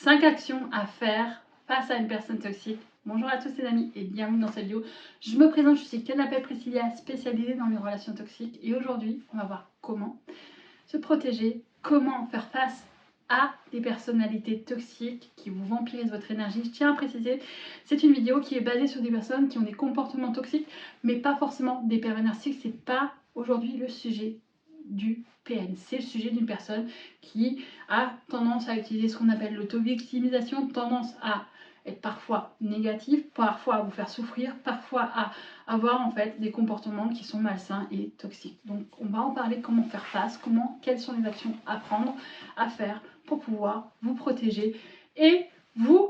5 actions à faire face à une personne toxique. Bonjour à tous les amis et bienvenue dans cette vidéo. Je me présente, je suis Canapé Priscilla, spécialisée dans les relations toxiques. Et aujourd'hui, on va voir comment se protéger, comment faire face à des personnalités toxiques qui vous vampirisent votre énergie. Je tiens à préciser, c'est une vidéo qui est basée sur des personnes qui ont des comportements toxiques, mais pas forcément des pervers narcissiques. C'est pas aujourd'hui le sujet du PN. C'est le sujet d'une personne qui a tendance à utiliser ce qu'on appelle l'auto-victimisation, tendance à être parfois négative, parfois à vous faire souffrir, parfois à avoir en fait des comportements qui sont malsains et toxiques. Donc on va en parler, comment faire face, quelles sont les actions à prendre, à faire pour pouvoir vous protéger et vous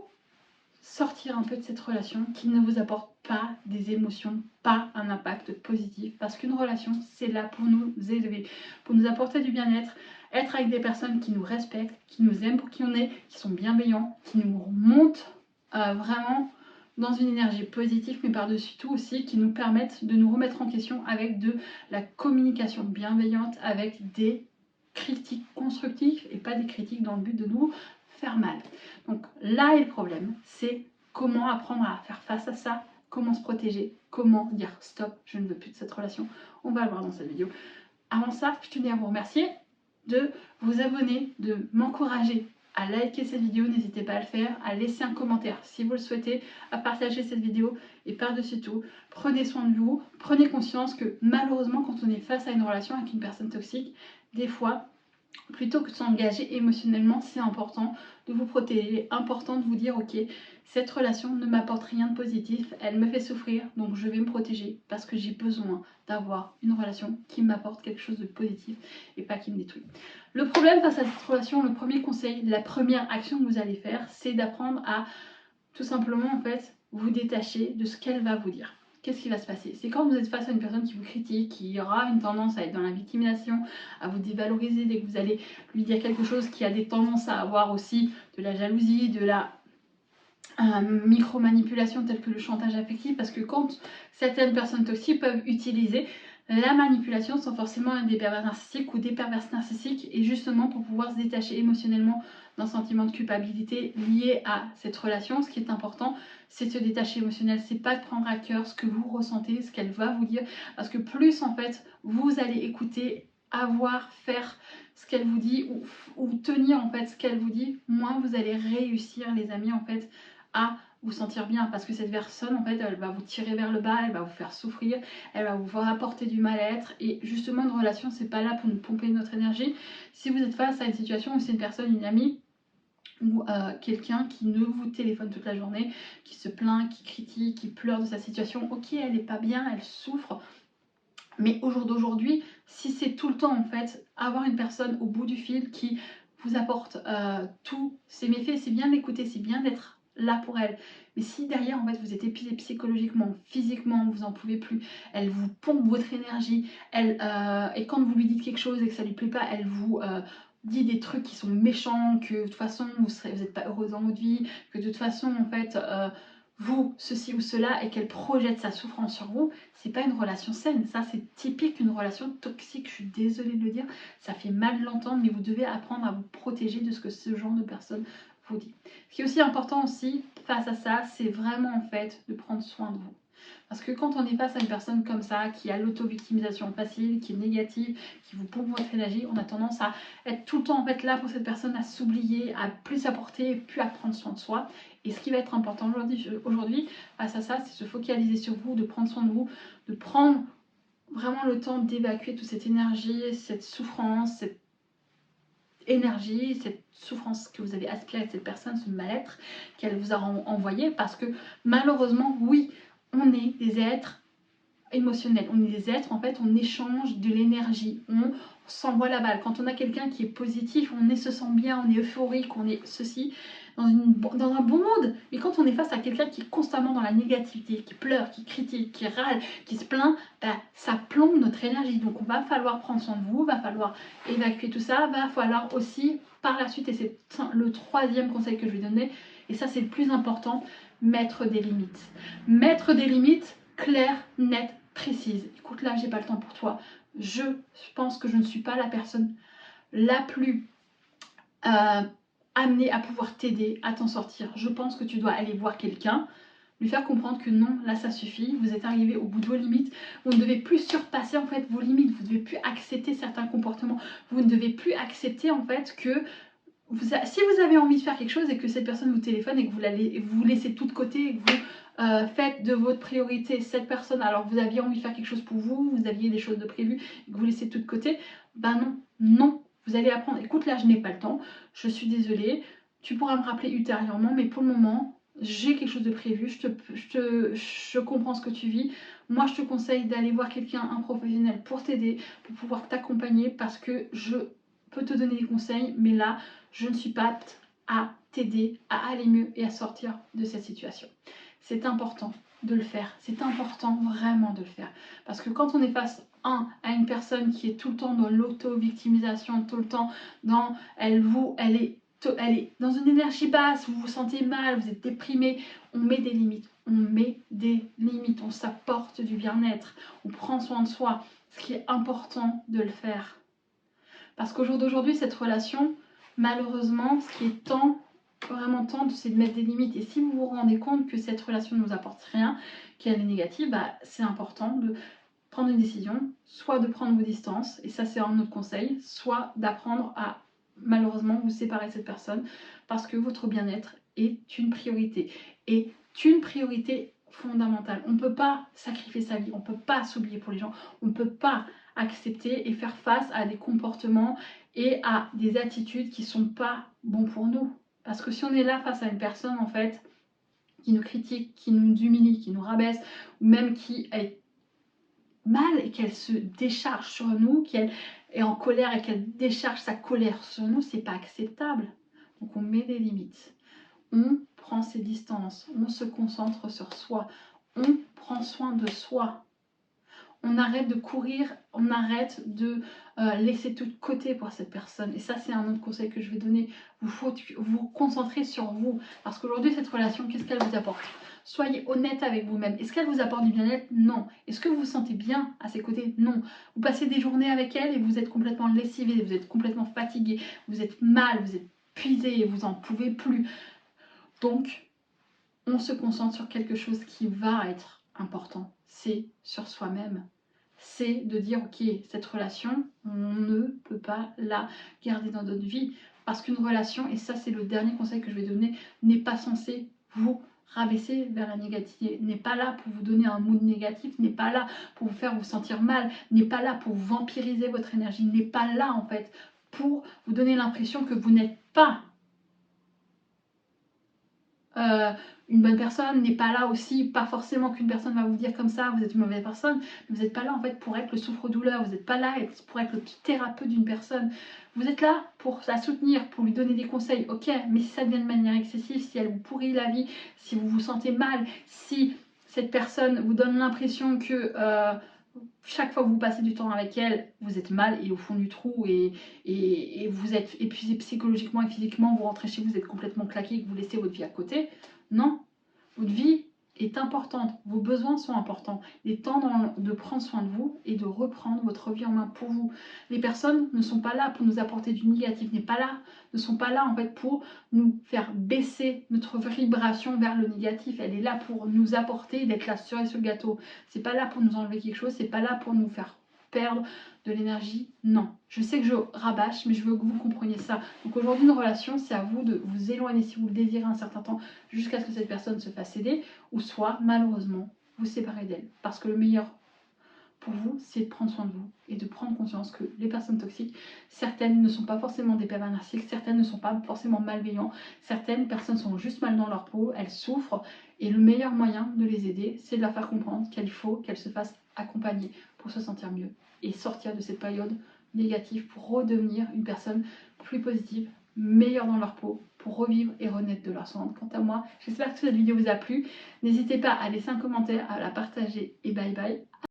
sortir un peu de cette relation qui ne vous apporte pas des émotions, pas un impact positif, parce qu'une relation c'est là pour nous élever, pour nous apporter du bien-être, être avec des personnes qui nous respectent, qui nous aiment pour qui on est, qui sont bienveillants, qui nous remontent vraiment dans une énergie positive, mais par-dessus tout aussi qui nous permettent de nous remettre en question avec de la communication bienveillante, avec des critiques constructives et pas des critiques dans le but de nous faire mal. Donc là est le problème, c'est comment apprendre à faire face à ça, comment se protéger, comment dire stop, je ne veux plus de cette relation. On va le voir dans cette vidéo. Avant ça, je tenais à vous remercier de vous abonner, de m'encourager à liker cette vidéo, n'hésitez pas à le faire, à laisser un commentaire si vous le souhaitez, à partager cette vidéo et par-dessus tout, prenez soin de vous, prenez conscience que malheureusement quand on est face à une relation avec une personne toxique, des fois, plutôt que de s'engager émotionnellement, c'est important de vous protéger, important de vous dire ok, cette relation ne m'apporte rien de positif, elle me fait souffrir, donc je vais me protéger parce que j'ai besoin d'avoir une relation qui m'apporte quelque chose de positif et pas qui me détruit. Le problème face à cette relation, le premier conseil, la première action que vous allez faire, c'est d'apprendre à tout simplement en fait vous détacher de ce qu'elle va vous dire. Qu'est-ce qui va se passer? C'est quand vous êtes face à une personne qui vous critique, qui aura une tendance à être dans la victimisation, à vous dévaloriser dès que vous allez lui dire quelque chose, qui a des tendances à avoir aussi de la jalousie, de la micro-manipulation telle que le chantage affectif, parce que quand certaines personnes toxiques peuvent utiliser la manipulation sans forcément être des pervers narcissiques ou des perverses narcissiques, et justement pour pouvoir se détacher émotionnellement d'un sentiment de culpabilité lié à cette relation. Ce qui est important, c'est de se détacher émotionnel, c'est pas de prendre à cœur ce que vous ressentez, ce qu'elle va vous dire, parce que plus en fait vous allez écouter, avoir, faire ce qu'elle vous dit ou tenir en fait ce qu'elle vous dit, moins vous allez réussir les amis en fait à vous sentir bien, parce que cette personne en fait elle va vous tirer vers le bas, elle va vous faire souffrir, elle va vous apporter du mal-être, et justement une relation c'est pas là pour nous pomper notre énergie. Si vous êtes face à une situation où c'est une personne, une amie ou quelqu'un qui ne vous téléphone toute la journée, qui se plaint, qui critique, qui pleure de sa situation, ok elle n'est pas bien, elle souffre, mais au jour d'aujourd'hui, si c'est tout le temps en fait avoir une personne au bout du fil qui vous apporte tous ses méfaits, c'est bien d'écouter, c'est bien d'être là pour elle. Mais si derrière en fait vous êtes épuisé psychologiquement, physiquement, vous en pouvez plus, elle vous pompe votre énergie, et quand vous lui dites quelque chose et que ça lui plaît pas, elle vous dit des trucs qui sont méchants, que de toute façon vous n'êtes pas heureuse dans votre vie, que de toute façon en fait vous, ceci ou cela, et qu'elle projette sa souffrance sur vous, c'est pas une relation saine. Ça, c'est typique une relation toxique. Je suis désolée de le dire, ça fait mal de l'entendre, mais vous devez apprendre à vous protéger de ce que ce genre de personne vous dit. Ce qui est aussi important aussi, face à ça, c'est vraiment en fait de prendre soin de vous. Parce que quand on est face à une personne comme ça, qui a l'auto-victimisation facile, qui est négative, qui vous pompe votre énergie, on a tendance à être tout le temps en fait là pour cette personne, à s'oublier, à plus s'apporter, plus à prendre soin de soi. Et ce qui va être important aujourd'hui face à ça, c'est se focaliser sur vous, de prendre soin de vous, de prendre vraiment le temps d'évacuer toute cette énergie, cette souffrance, cette énergie, cette souffrance que vous avez aspirée à cette personne, ce mal-être qu'elle vous a envoyé, parce que malheureusement, oui, on est des êtres émotionnels, on est des êtres, en fait, on échange de l'énergie, on s'envoie la balle. Quand on a quelqu'un qui est positif, on se sent bien, on est euphorique, on est ceci, dans un bon mood. Mais quand on est face à quelqu'un qui est constamment dans la négativité, qui pleure, qui critique, qui râle, qui se plaint, ben, ça plombe notre énergie. Donc on va falloir prendre soin de vous, va falloir évacuer tout ça, va falloir aussi par la suite, et c'est le troisième conseil que je vais donner, et ça c'est le plus important, mettre des limites. Mettre des limites claires, nettes, précises. Écoute, là j'ai pas le temps pour toi, je pense que je ne suis pas la personne la plus amené à pouvoir t'aider à t'en sortir. Je pense que tu dois aller voir quelqu'un, lui faire comprendre que non, là ça suffit, vous êtes arrivé au bout de vos limites, vous ne devez plus surpasser en fait vos limites, vous ne devez plus accepter certains comportements, vous ne devez plus accepter en fait que si vous avez envie de faire quelque chose et que cette personne vous téléphone et que vous laissez tout de côté et que vous faites de votre priorité cette personne alors que vous aviez envie de faire quelque chose pour vous, vous aviez des choses de prévues et que vous laissez tout de côté, ben non, non, vous allez apprendre, écoute là je n'ai pas le temps, je suis désolée, tu pourras me rappeler ultérieurement mais pour le moment j'ai quelque chose de prévu, je comprends ce que tu vis, moi je te conseille d'aller voir quelqu'un, un professionnel pour t'aider, pour pouvoir t'accompagner parce que je peux te donner des conseils mais là je ne suis pas apte à t'aider à aller mieux et à sortir de cette situation. C'est important de le faire, c'est important vraiment de le faire. Parce que quand on est face à une personne qui est tout le temps dans l'auto-victimisation, tout le temps dans elle est dans une énergie basse, vous vous sentez mal, vous êtes déprimé, on met des limites. On met des limites, on s'apporte du bien-être, on prend soin de soi. Ce qui est important de le faire. Parce qu'au jour d'aujourd'hui, cette relation, malheureusement, ce qui est vraiment temps, c'est de mettre des limites. Et si vous vous rendez compte que cette relation ne vous apporte rien, qu'elle est négative, bah, c'est important de prendre une décision, soit de prendre vos distances, et ça c'est un autre conseil, soit d'apprendre à malheureusement vous séparer de cette personne parce que votre bien-être est une priorité. Et une priorité fondamentale. On ne peut pas sacrifier sa vie, on ne peut pas s'oublier pour les gens, on ne peut pas accepter et faire face à des comportements et à des attitudes qui ne sont pas bons pour nous. Parce que si on est là face à une personne en fait qui nous critique, qui nous humilie, qui nous rabaisse, ou même qui est mal et qu'elle se décharge sur nous, qu'elle est en colère et qu'elle décharge sa colère sur nous, c'est pas acceptable. Donc on met des limites. On prend ses distances, on se concentre sur soi, on prend soin de soi. On arrête de courir, on arrête de laisser tout de côté pour cette personne. Et ça, c'est un autre conseil que je vais donner. Il faut vous concentrer sur vous. Parce qu'aujourd'hui, cette relation, qu'est-ce qu'elle vous apporte? Soyez honnête avec vous-même. Est-ce qu'elle vous apporte du bien-être? Non. Est-ce que vous vous sentez bien à ses côtés? Non. Vous passez des journées avec elle et vous êtes complètement lessivé, vous êtes complètement fatigué, vous êtes mal, vous êtes épuisé, vous n'en pouvez plus. Donc, on se concentre sur quelque chose qui va être important. C'est sur soi-même. C'est de dire, ok, cette relation, on ne peut pas la garder dans notre vie. Parce qu'une relation, et ça c'est le dernier conseil que je vais donner, n'est pas censé vous rabaisser vers la négativité, n'est pas là pour vous donner un mood négatif, n'est pas là pour vous faire vous sentir mal, n'est pas là pour vampiriser votre énergie, n'est pas là en fait pour vous donner l'impression que vous n'êtes pas une bonne personne, n'est pas là aussi, pas forcément qu'une personne va vous dire comme ça, vous êtes une mauvaise personne, vous n'êtes pas là en fait pour être le souffre-douleur, vous n'êtes pas là pour être le petit thérapeute d'une personne, vous êtes là pour la soutenir, pour lui donner des conseils, ok, mais si ça devient de manière excessive, si elle vous pourrit la vie, si vous vous sentez mal, si cette personne vous donne l'impression que chaque fois que vous passez du temps avec elle, vous êtes mal et au fond du trou et vous êtes épuisé psychologiquement et physiquement, vous rentrez chez vous, vous êtes complètement claqué et que vous laissez votre vie à côté. Non, votre vie est importante, vos besoins sont importants. Il est temps de prendre soin de vous et de reprendre votre vie en main pour vous. Les personnes ne sont pas là pour nous apporter du négatif, ne sont pas là en fait pour nous faire baisser notre vibration vers le négatif. Elle est là pour nous apporter, d'être la cerise sur le gâteau. C'est pas là pour nous enlever quelque chose, c'est pas là pour nous faire perdre de l'énergie, non. Je sais que je rabâche, mais je veux que vous compreniez ça. Donc aujourd'hui, une relation, c'est à vous de vous éloigner si vous le désirez un certain temps, jusqu'à ce que cette personne se fasse aider, ou soit, malheureusement, vous séparer d'elle. Parce que le meilleur pour vous, c'est de prendre soin de vous et de prendre conscience que les personnes toxiques, certaines ne sont pas forcément des pervers narcissiques, certaines ne sont pas forcément malveillants, certaines personnes sont juste mal dans leur peau, elles souffrent, et le meilleur moyen de les aider, c'est de leur faire comprendre qu'il faut qu'elles se fassent accompagner pour se sentir mieux et sortir de cette période négative pour redevenir une personne plus positive, meilleure dans leur peau, pour revivre et renaître de leur cendre. Quant à moi, j'espère que cette vidéo vous a plu. N'hésitez pas à laisser un commentaire, à la partager et bye bye.